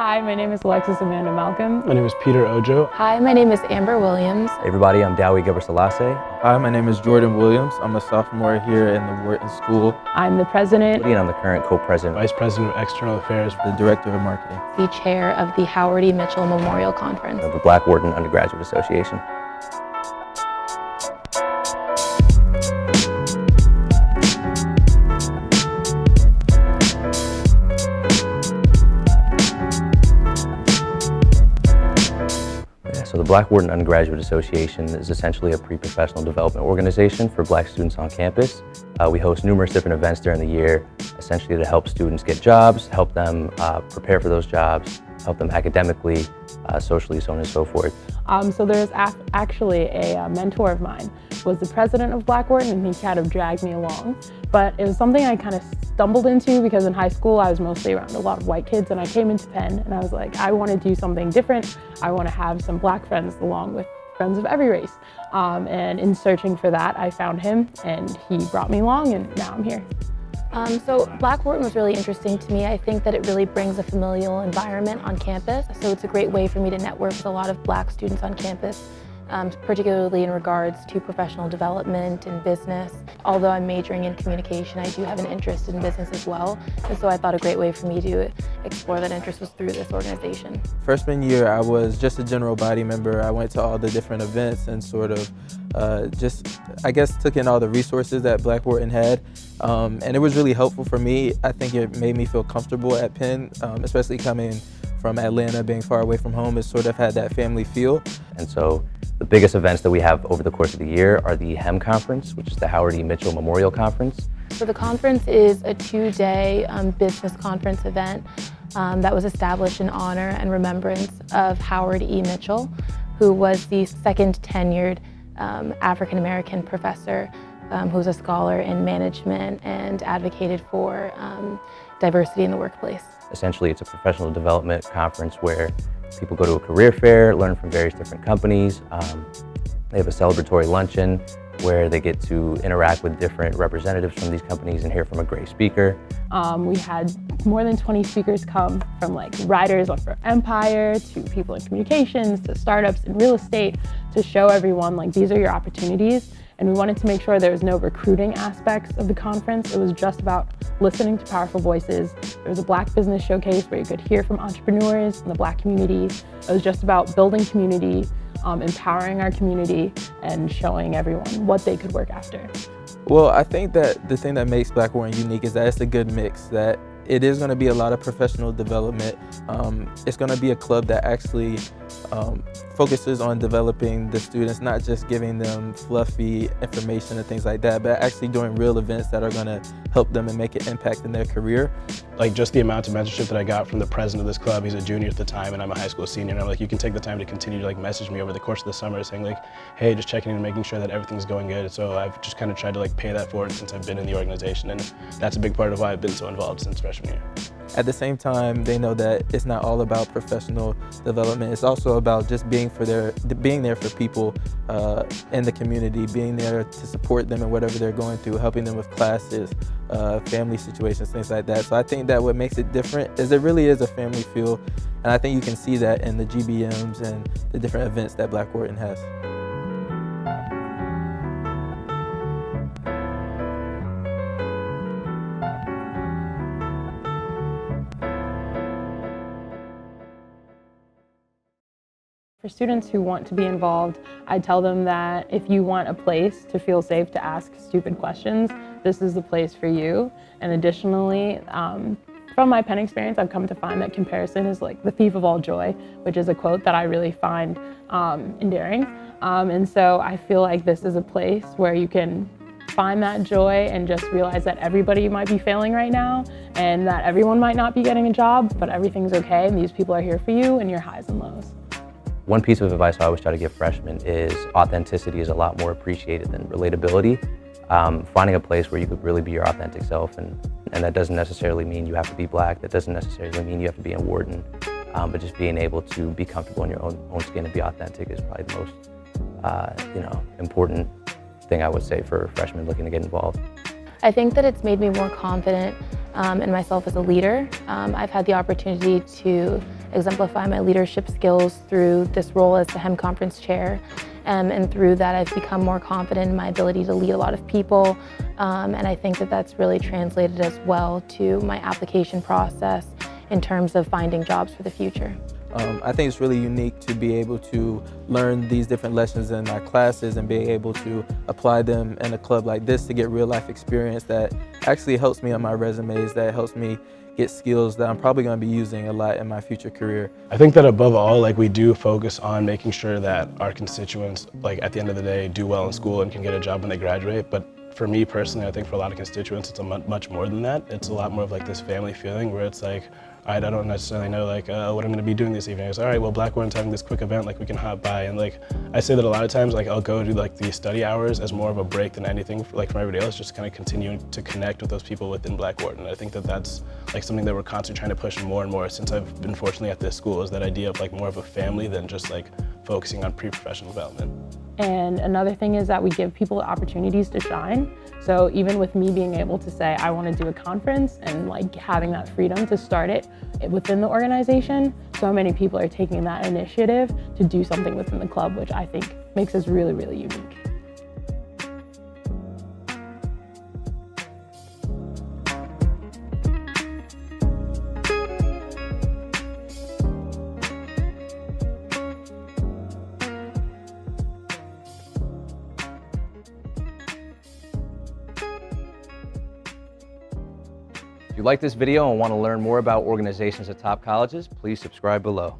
Hi, my name is Alexis Amanda Malcolm. My name is Peter Ojo. Hi, my name is Amber Williams. Hey everybody, I'm Dowie Gebrselassie. Hi, my name is Jordan Williams. I'm a sophomore here in the Wharton School. I'm the president. And I'm the current co-president. Vice President of External Affairs. The Director of Marketing. The chair of the Howard E. Mitchell Memorial Conference. Of the Black Wharton Undergraduate Association. So the Black Wharton Undergraduate Association is essentially a pre-professional development organization for Black students on campus. We host numerous different events during the year, essentially to help students get jobs, help them prepare for those jobs, help them academically, socially, so on and so forth. So there's actually a mentor of mine was the president of Black Wharton, and he kind of dragged me along. But it was something I kind of stumbled into because in high school I was mostly around a lot of white kids, and I came into Penn and I was like, I want to do something different. I want to have some Black friends along with friends of every race. And in searching for that, I found him and he brought me along, and now I'm here. So Black Wharton was really interesting to me. I think that it really brings a familial environment on campus. So it's a great way for me to network with a lot of Black students on campus, particularly in regards to professional development and business. Although I'm majoring in communication, I do have an interest in business as well. And so I thought a great way for me to explore that interest was through this organization. Freshman year, I was just a general body member. I went to all the different events and sort of I guess, took in all the resources that Black Wharton had. And it was really helpful for me. I think it made me feel comfortable at Penn, especially coming from Atlanta, being far away from home. It sort of had that family feel. And so the biggest events that we have over the course of the year are the HEMM Conference, which is the Howard E. Mitchell Memorial Conference. So the conference is a two-day business conference event that was established in honor and remembrance of Howard E. Mitchell, who was the second tenured African-American professor who's a scholar in management and advocated for diversity in the workplace. Essentially, it's a professional development conference where people go to a career fair, learn from various different companies. They have a celebratory luncheon where they get to interact with different representatives from these companies and hear from a great speaker. We had more than 20 speakers come from like writers for Empire to people in communications to startups in real estate to show everyone like these are your opportunities. And we wanted to make sure there was no recruiting aspects of the conference. It was just about listening to powerful voices. There was a Black business showcase where you could hear from entrepreneurs in the Black community. It was just about building community, empowering our community, and showing everyone what they could work after. Well, I think that the thing that makes Black Wharton unique is that it's a good mix, that it is going to be a lot of professional development. It's going to be a club that actually focuses on developing the students, not just giving them fluffy information and things like that, but actually doing real events that are going to help them and make an impact in their career. Like just the amount of mentorship that I got from the president of this club, he's a junior at the time and I'm a high school senior, and I'm like, you can take the time to continue to like message me over the course of the summer saying like, hey, just checking in and making sure that everything's going good. So I've just kind of tried to like pay that forward since I've been in the organization, and that's a big part of why I've been so involved since freshman year. At the same time, they know that it's not all about professional development. It's also about just being there for people in the community, being there to support them in whatever they're going through, helping them with classes, family situations, things like that. So I think that what makes it different is it really is a family feel, and I think you can see that in the GBMs and the different events that Black Wharton has. For students who want to be involved, I tell them that if you want a place to feel safe to ask stupid questions, this is the place for you. And additionally, from my Penn experience, I've come to find that comparison is like the thief of all joy, which is a quote that I really find endearing. And so I feel like this is a place where you can find that joy and just realize that everybody might be failing right now and that everyone might not be getting a job, but everything's okay and these people are here for you and your highs and lows. One piece of advice I always try to give freshmen is authenticity is a lot more appreciated than relatability. Finding a place where you could really be your authentic self, and that doesn't necessarily mean you have to be Black, that doesn't necessarily mean you have to be in Wharton, but just being able to be comfortable in your own skin and be authentic is probably the most important thing I would say for freshmen looking to get involved. I think that it's made me more confident in myself as a leader. I've had the opportunity to exemplify my leadership skills through this role as the HEMM Conference chair. And through that, I've become more confident in my ability to lead a lot of people. And I think that that's really translated as well to my application process in terms of finding jobs for the future. I think it's really unique to be able to learn these different lessons in our classes and being able to apply them in a club like this to get real life experience that actually helps me on my resumes, that helps me get skills that I'm probably going to be using a lot in my future career. I think that above all, like, we do focus on making sure that our constituents, like, at the end of the day, do well in school and can get a job when they graduate. But for me personally, I think for a lot of constituents, it's much more than that. It's a lot more of like this family feeling where it's like, all right, I don't necessarily know like what I'm going to be doing this evening. It's all right, well, Black Wharton's having this quick event, like we can hop by. And like I say that a lot of times, like I'll go to like these study hours as more of a break than anything like from everybody else, just kind of continuing to connect with those people within Black Wharton. I think that that's like something that we're constantly trying to push more and more since I've been fortunately at this school, is that idea of like more of a family than just like focusing on pre-professional development. And another thing is that we give people opportunities to shine. So even with me being able to say, I want to do a conference and like having that freedom to start it within the organization, so many people are taking that initiative to do something within the club, which I think makes us really, really unique. If you like this video and want to learn more about organizations at top colleges, please subscribe below.